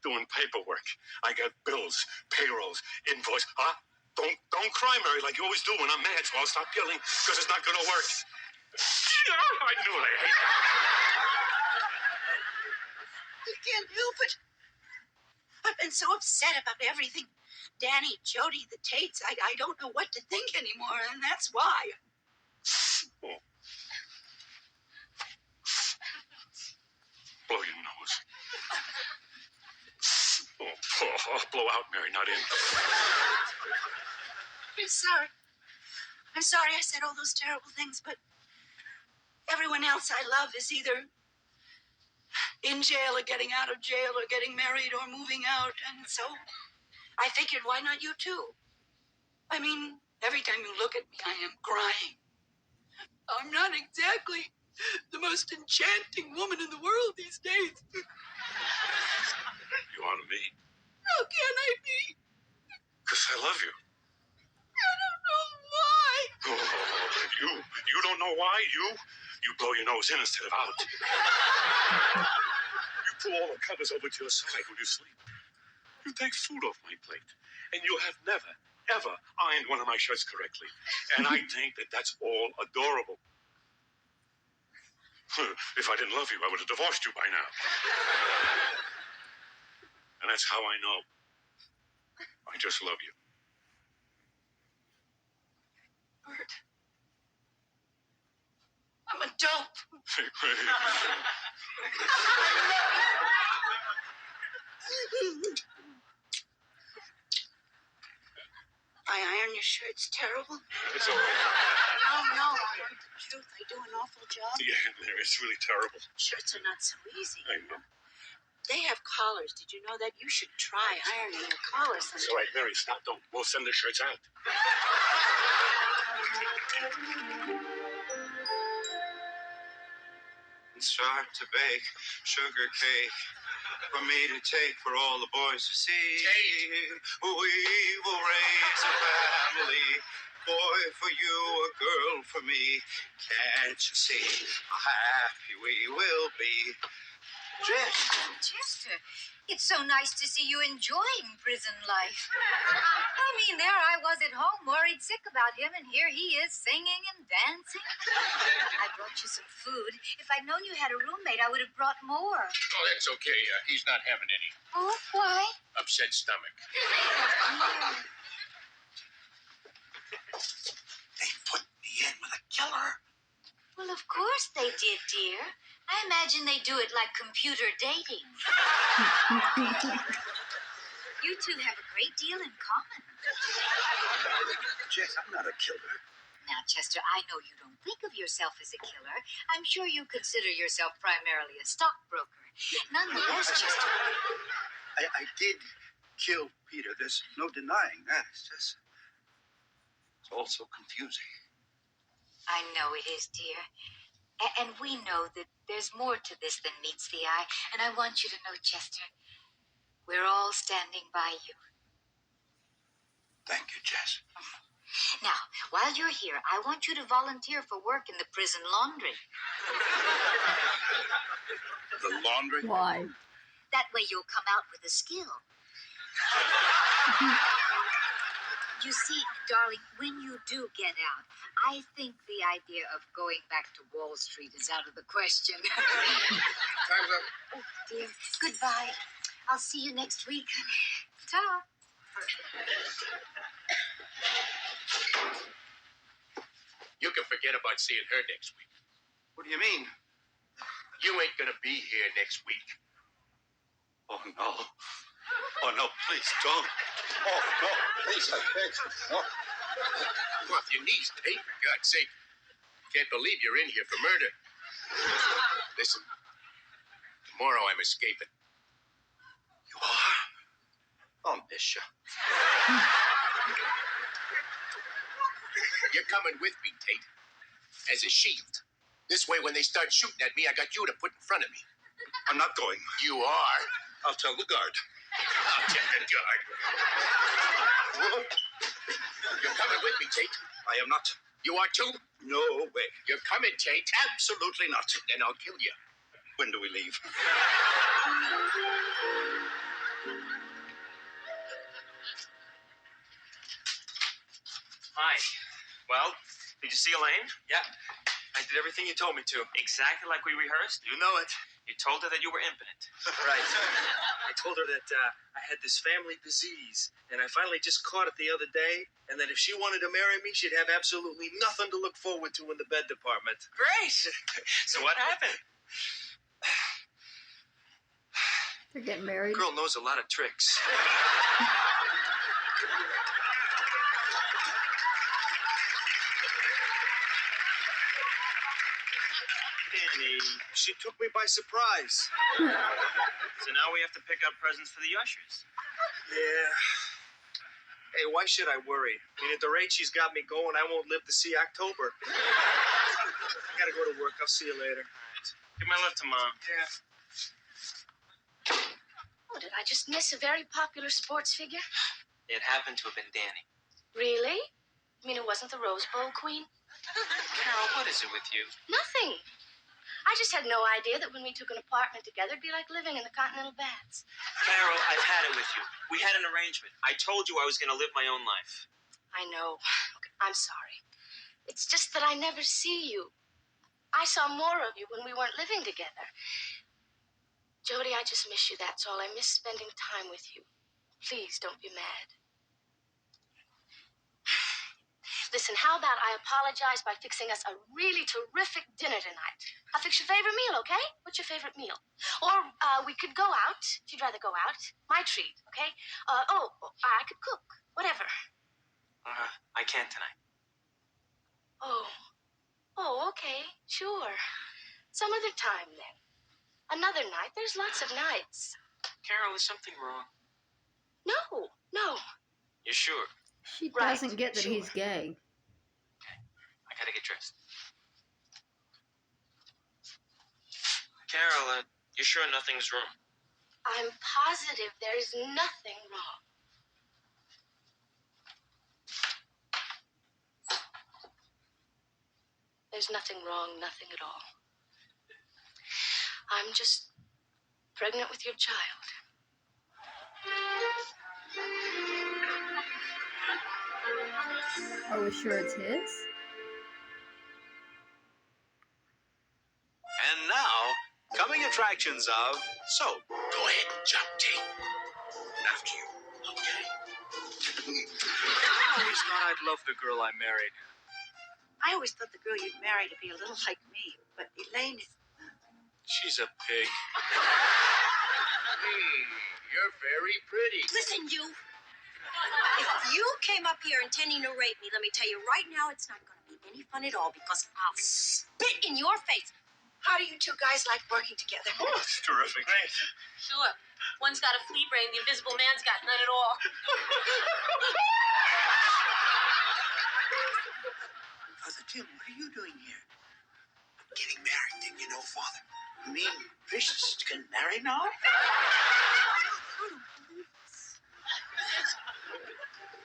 [SPEAKER 3] doing paperwork. I got bills, payrolls, invoice. Huh? Don't cry, Mary, like you always do when I'm mad, so I'll stop yelling, because it's not going to work. I knew it.
[SPEAKER 9] I can't help it. I've been so upset about everything. Danny, Jody, the Tates. I don't know what to think anymore, and that's why.
[SPEAKER 3] Oh. Blow your nose. Oh, blow out, Mary, not in.
[SPEAKER 9] I'm sorry. I'm sorry I said all those terrible things, but everyone else I love is either in jail or getting out of jail or getting married or moving out, and so I figured, why not you too? I mean, every time you look at me, I am crying. I'm not exactly the most enchanting woman in the world these days.
[SPEAKER 3] You are to me.
[SPEAKER 9] How can I be?
[SPEAKER 3] Because I love you.
[SPEAKER 9] I don't know why.
[SPEAKER 3] Oh, you don't know why? You blow your nose in instead of out. You pull all the covers over to your side when you sleep. You take food off my plate. And you have never, ever ironed one of my shirts correctly. And I think that that's all adorable.
[SPEAKER 6] If I didn't love you, I would have divorced you by now. And that's how I know. I just love you.
[SPEAKER 9] Bert. I'm a dope. I iron your shirts terrible?
[SPEAKER 6] It's all right.
[SPEAKER 9] No, I want the truth. I do an awful job.
[SPEAKER 6] Yeah, it's really terrible.
[SPEAKER 9] Shirts are not so easy.
[SPEAKER 6] I know.
[SPEAKER 9] They have collars. Did you know that? You should try ironing your collars.
[SPEAKER 6] It's all right, Mary, stop. Don't. We'll send the shirts out.
[SPEAKER 3] Start to bake sugar cake for me to take for all the boys to see. We will raise a family, boy for you, a girl for me. Can't you see how happy we will be? Jess.
[SPEAKER 8] Chester, it's so nice to see you enjoying prison life. I mean, there I was at home worried sick about him, and here he is singing and dancing. I brought you some food. If I'd known you had a roommate, I would have brought more.
[SPEAKER 6] Oh, that's okay. He's not having any.
[SPEAKER 8] Oh, why?
[SPEAKER 6] Upset stomach.
[SPEAKER 3] They put me in with a killer.
[SPEAKER 8] Well, of course they did, dear. I imagine they do it like computer dating. You two have a great deal in common.
[SPEAKER 3] Jess, I'm not a killer.
[SPEAKER 8] Now, Chester, I know you don't think of yourself as a killer. I'm sure you consider yourself primarily a stockbroker. Nonetheless, Chester...
[SPEAKER 3] I did kill Peter. There's no denying that. It's all so confusing.
[SPEAKER 8] I know it is, dear. And we know that there's more to this than meets the eye. And I want you to know, Chester, we're all standing by you.
[SPEAKER 3] Thank you, Jess.
[SPEAKER 8] Now, while you're here, I want you to volunteer for work in the prison laundry.
[SPEAKER 3] The laundry?
[SPEAKER 1] Why?
[SPEAKER 8] That way you'll come out with a skill. You see, darling, when you do get out, I think the idea of going back to Wall Street is out of the question.
[SPEAKER 6] Time's up.
[SPEAKER 8] Oh, dear. Goodbye. I'll see you next week. Ta.
[SPEAKER 6] You can forget about seeing her next week.
[SPEAKER 3] What do you mean?
[SPEAKER 6] You ain't gonna be here next week.
[SPEAKER 3] Oh, no. Oh, no, please don't. Oh, no, please, I beg. No.
[SPEAKER 6] Come off your knees, Tate, for God's sake. Can't believe you're in here for murder. Listen, tomorrow I'm escaping.
[SPEAKER 3] You are? I'll miss you.
[SPEAKER 6] You're coming with me, Tate, as a shield. This way, when they start shooting at me, I got you to put in front of me.
[SPEAKER 3] I'm not going.
[SPEAKER 6] You are.
[SPEAKER 3] I'll tell the guard.
[SPEAKER 6] I'll tell the guard. You're coming with me, Tate.
[SPEAKER 3] I am not.
[SPEAKER 6] You are too?
[SPEAKER 3] No way.
[SPEAKER 6] You're coming, Tate.
[SPEAKER 3] Absolutely not.
[SPEAKER 6] Then I'll kill you.
[SPEAKER 3] When do we leave?
[SPEAKER 10] Hi. Well, did you see Elaine? Yeah. I did everything you told me to. Exactly like we rehearsed? You know it. You told her that you were impotent. Right. I told her that I had this family disease, and I finally just caught it the other day, and that if she wanted to marry me, she'd have absolutely nothing to look forward to in the bed department. Great! So what happened?
[SPEAKER 1] They're getting married.
[SPEAKER 10] Girl knows a lot of tricks. Annie, she took me by surprise. So now we have to pick out presents for the ushers. Yeah. Hey, why should I worry? I mean, at the rate she's got me going, I won't live to see October. I gotta go to work. I'll see you later. All right. Give my love to Mom. Yeah.
[SPEAKER 5] Oh, did I just miss a very popular sports figure?
[SPEAKER 10] It happened to have been Danny.
[SPEAKER 5] Really? You mean it wasn't the Rose Bowl queen?
[SPEAKER 10] Carol, what is it with you?
[SPEAKER 5] Nothing. I just had no idea that when we took an apartment together, it'd be like living in the Continental Baths.
[SPEAKER 10] Carol, I've had it with you. We had an arrangement. I told you I was going to live my own life.
[SPEAKER 5] I know. Look, I'm sorry. It's just that I never see you. I saw more of you when we weren't living together. Jody, I just miss you, that's all. I miss spending time with you. Please don't be mad. Listen, how about I apologize by fixing us a really terrific dinner tonight? I'll fix your favorite meal, okay? What's your favorite meal? Or we could go out, if you'd rather go out. My treat, okay? I could cook. Whatever.
[SPEAKER 10] I can't tonight.
[SPEAKER 5] Oh, okay. Sure. Some other time, then. Another night. There's lots of nights.
[SPEAKER 10] Carol, is something wrong?
[SPEAKER 5] No.
[SPEAKER 10] You sure?
[SPEAKER 1] She doesn't get that he's gay.
[SPEAKER 10] I gotta get dressed. Carol, you sure nothing's wrong?
[SPEAKER 5] I'm positive there's nothing wrong. There's nothing wrong, nothing at all. I'm just pregnant with your child.
[SPEAKER 1] Are we sure it's his?
[SPEAKER 2] And now, coming attractions of Soap.
[SPEAKER 3] Go ahead, jump, Tate. After you, okay?
[SPEAKER 10] I always thought I'd love the girl I married.
[SPEAKER 9] I always thought the girl you'd marry to be a little like me, but Elaine is...
[SPEAKER 10] She's a pig.
[SPEAKER 3] You're very pretty.
[SPEAKER 5] Listen, you. If you came up here intending to rape me, let me tell you right now, it's not going to be any fun at all because I'll spit in your face.
[SPEAKER 9] How do you two guys like working together?
[SPEAKER 3] Oh, it's terrific. Great.
[SPEAKER 5] Sure. One's got a flea brain, the invisible man's got none at all.
[SPEAKER 3] Father Tim, what are you doing here? I'm getting married, didn't you know, Father? You mean Precious is getting married now?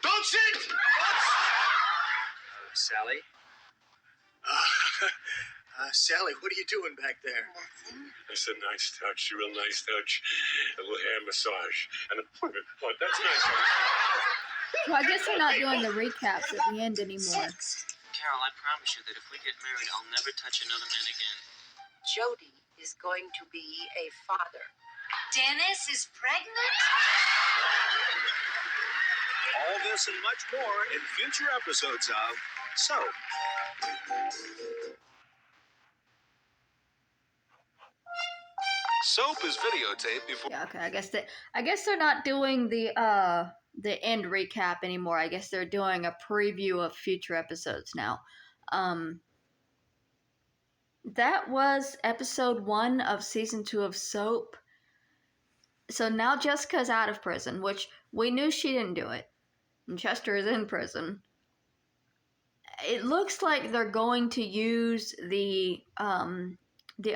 [SPEAKER 3] Don't sit!
[SPEAKER 10] Sally?
[SPEAKER 3] Sally, what are you doing back there?
[SPEAKER 11] That's a nice touch, a real nice touch. A little hair massage. And oh, that's nice.
[SPEAKER 1] So I guess they're not doing the recaps at the end anymore.
[SPEAKER 10] Carol, I promise you that if we get married, I'll never touch another man again.
[SPEAKER 9] Jody is going to be a father.
[SPEAKER 8] Dennis is pregnant?
[SPEAKER 2] All this and much more in future episodes of Soap. Soap is videotaped before.
[SPEAKER 1] Yeah, okay. I guess they're not doing the end recap anymore. I guess they're doing a preview of future episodes now. That was episode 1 of season 2 of Soap. So now Jessica's out of prison, which we knew she didn't do it. And Chester is in prison. It looks like they're going to use the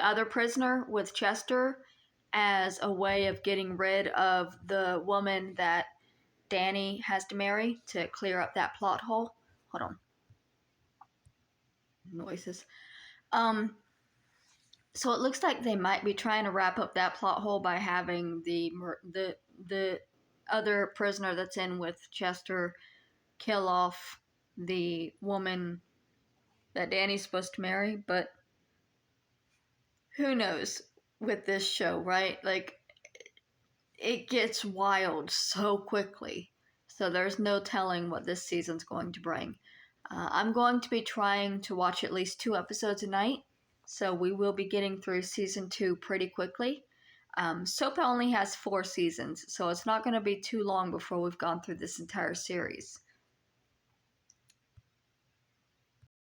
[SPEAKER 1] other prisoner with Chester as a way of getting rid of the woman that Danny has to marry to clear up that plot hole. Hold on. Noises. So it looks like they might be trying to wrap up that plot hole by having the other prisoner that's in with Chester kill off the woman that Danny's supposed to marry, but who knows with this show, right? Like, it gets wild so quickly, so there's no telling what this season's going to bring. I'm going to be trying to watch at least 2 episodes a night, so we will be getting through season 2 pretty quickly. Soap only has 4 seasons, so it's not going to be too long before we've gone through this entire series.